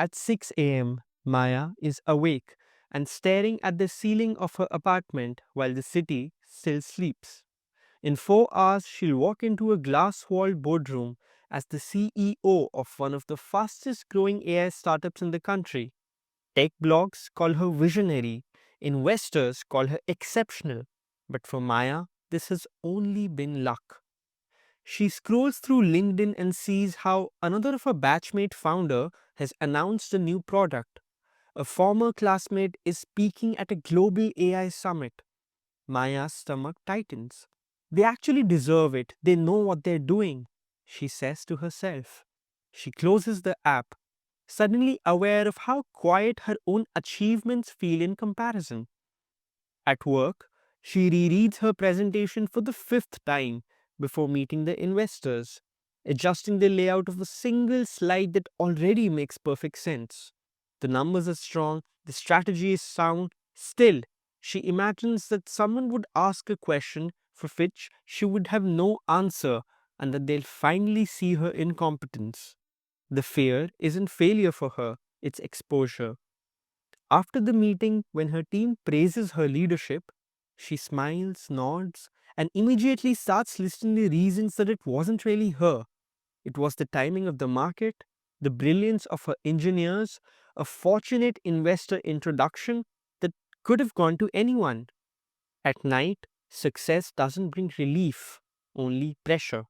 At 6 a.m., Maya is awake and staring at the ceiling of her apartment while the city still sleeps. In 4 hours, she'll walk into a glass walled boardroom as the CEO of one of the fastest growing AI startups in the country. Tech blogs call her visionary, investors call her exceptional. But for Maya, this has only been luck. She scrolls through LinkedIn and sees how another of her batchmate founder has announced a new product. A former classmate is speaking at a global AI summit. Maya's stomach tightens. They actually deserve it. They know what they're doing, she says to herself. She closes the app, suddenly aware of how quiet her own achievements feel in comparison. At work, she rereads her presentation for the fifth time before meeting the investors, adjusting the layout of a single slide that already makes perfect sense. The numbers are strong, the strategy is sound. Still, she imagines that someone would ask a question for which she would have no answer and that they'll finally see her incompetence. The fear isn't failure for her, it's exposure. After the meeting, when her team praises her leadership, she smiles, nods, and immediately starts listing the reasons that it wasn't really her. It was the timing of the market, the brilliance of her engineers, a fortunate investor introduction that could have gone to anyone. At night, success doesn't bring relief, only pressure.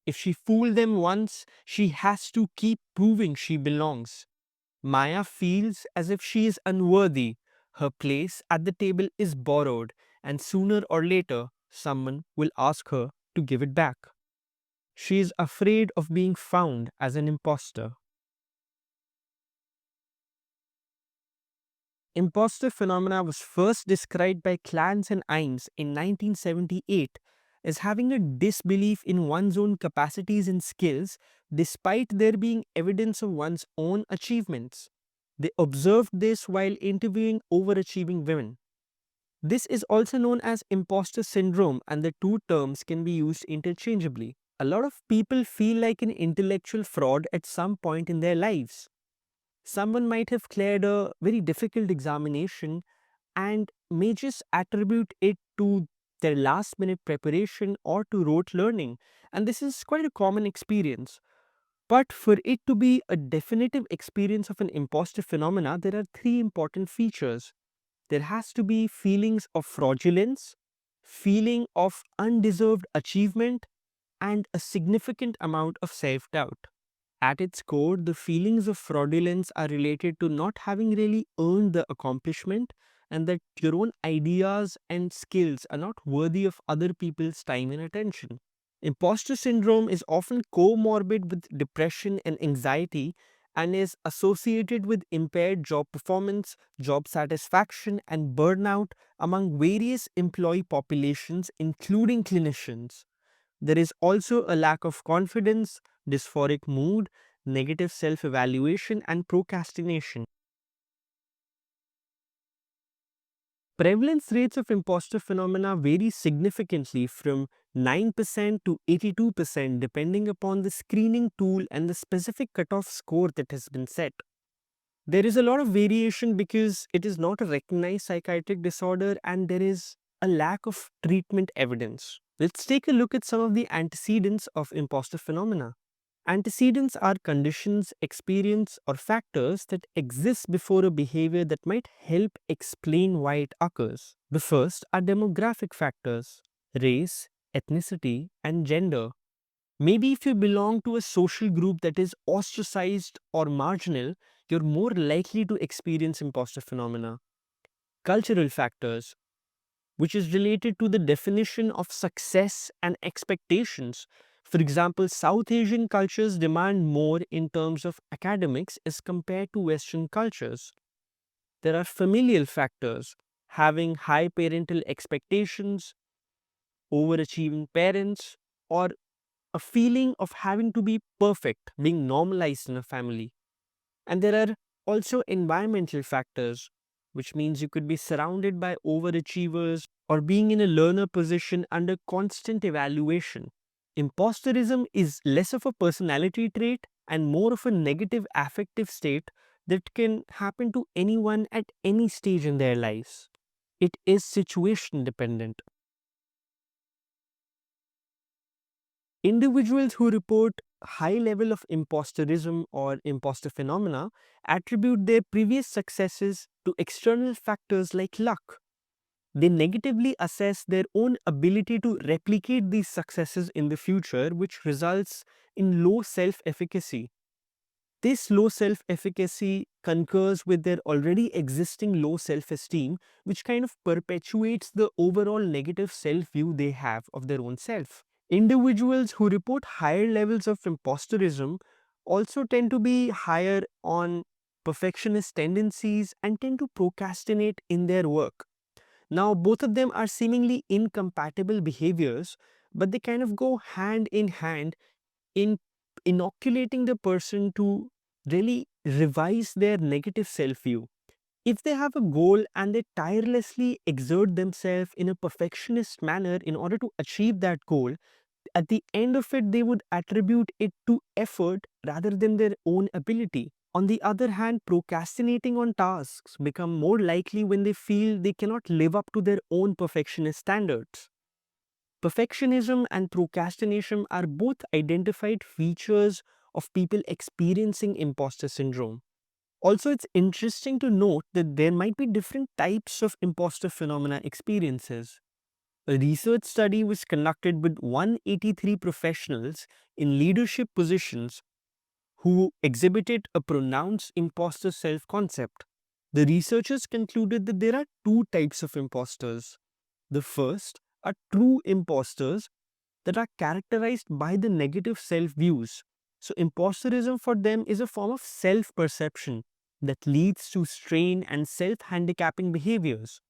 If she fooled them once, she has to keep proving she belongs. Maya feels as if she is unworthy. Her place at the table is borrowed, and sooner or later, someone will ask her to give it back. She is afraid of being found as an imposter. Imposter phenomena was first described by Clance and Imes in 1978 as having a disbelief in one's own capacities and skills despite there being evidence of one's own achievements. They observed this while interviewing overachieving women. This is also known as imposter syndrome, and the two terms can be used interchangeably. A lot of people feel like an intellectual fraud at some point in their lives. Someone might have cleared a very difficult examination and may just attribute it to their last minute preparation or to rote learning. And this is quite a common experience. But for it to be a definitive experience of an imposter phenomena, there are three important features. There has to be feelings of fraudulence, feeling of undeserved achievement, and a significant amount of self-doubt. At its core, the feelings of fraudulence are related to not having really earned the accomplishment and that your own ideas and skills are not worthy of other people's time and attention. Imposter syndrome is often comorbid with depression and anxiety and is associated with impaired job performance, job satisfaction, and burnout among various employee populations, including clinicians. There is also a lack of confidence, dysphoric mood, negative self evaluation, and procrastination. Prevalence rates of imposter phenomena vary significantly from 9% to 82% depending upon the screening tool and the specific cutoff score that has been set. There is a lot of variation because it is not a recognized psychiatric disorder and there is a lack of treatment evidence. Let's take a look at some of the antecedents of imposter phenomena. Antecedents are conditions, experience, or factors that exist before a behavior that might help explain why it occurs. The first are demographic factors: race, ethnicity, and gender. Maybe if you belong to a social group that is ostracized or marginal, you're more likely to experience imposter phenomena. Cultural factors, which is related to the definition of success and expectations. For example, South Asian cultures demand more in terms of academics as compared to Western cultures. There are familial factors, having high parental expectations, overachieving parents, or a feeling of having to be perfect being normalized in a family. And there are also environmental factors, which means you could be surrounded by overachievers or being in a learner position under constant evaluation. Impostorism is less of a personality trait and more of a negative affective state that can happen to anyone at any stage in their lives. It is situation dependent. Individuals who report high level of impostorism or imposter phenomena attribute their previous successes to external factors like luck. They negatively assess their own ability to replicate these successes in the future, which results in low self efficacy. This low self efficacy concurs with their already existing low self esteem, which kind of perpetuates the overall negative self view they have of their own self. Individuals who report higher levels of impostorism also tend to be higher on perfectionist tendencies and tend to procrastinate in their work. Now, both of them are seemingly incompatible behaviors, but they kind of go hand in hand in inoculating the person to really revise their negative self view. If they have a goal and they tirelessly exert themselves in a perfectionist manner in order to achieve that goal, at the end of it, they would attribute it to effort rather than their own ability. On the other hand, procrastinating on tasks become more likely when they feel they cannot live up to their own perfectionist standards. Perfectionism and procrastination are both identified features of people experiencing imposter syndrome. Also, it's interesting to note that there might be different types of imposter phenomena experiences. A research study was conducted with 183 professionals in leadership positions who exhibited a pronounced imposter self concept. The researchers concluded that there are two types of imposters. The first are true imposters that are characterized by the negative self views. So, imposterism for them is a form of self perception that leads to strain and self handicapping behaviors.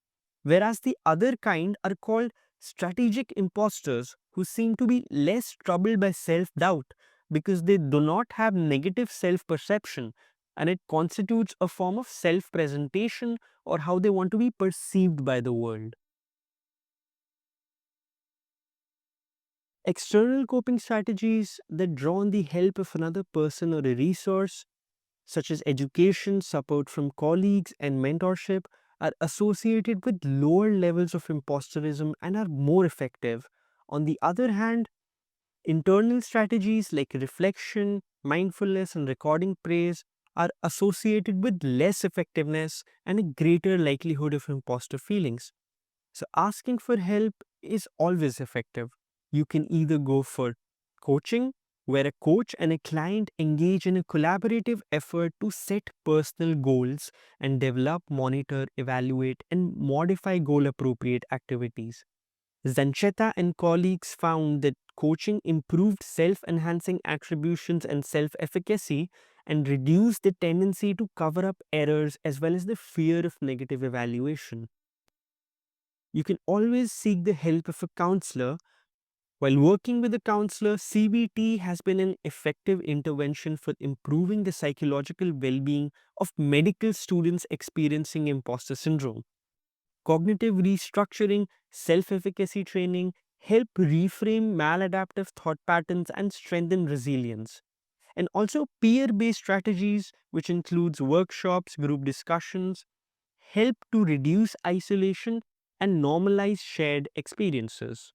Whereas the other kind are called strategic imposters who seem to be less troubled by self doubt because they do not have negative self perception and it constitutes a form of self presentation or how they want to be perceived by the world. External coping strategies that draw on the help of another person or a resource, such as education, support from colleagues, and mentorship, are associated with lower levels of imposterism and are more effective. On the other hand, internal strategies like reflection, mindfulness, and recording praise are associated with less effectiveness and a greater likelihood of imposter feelings. So, asking for help is always effective. You can either go for coaching, where a coach and a client engage in a collaborative effort to set personal goals and develop, monitor, evaluate, and modify goal appropriate activities. Zanchetta and colleagues found that coaching improved self enhancing attributions and self efficacy and reduced the tendency to cover up errors as well as the fear of negative evaluation. You can always seek the help of a counselor. While working with a counselor, CBT has been an effective intervention for improving the psychological well being of medical students experiencing imposter syndrome. Cognitive restructuring, self efficacy training help reframe maladaptive thought patterns and strengthen resilience. And also, peer based strategies, which includes workshops, group discussions, help to reduce isolation and normalize shared experiences.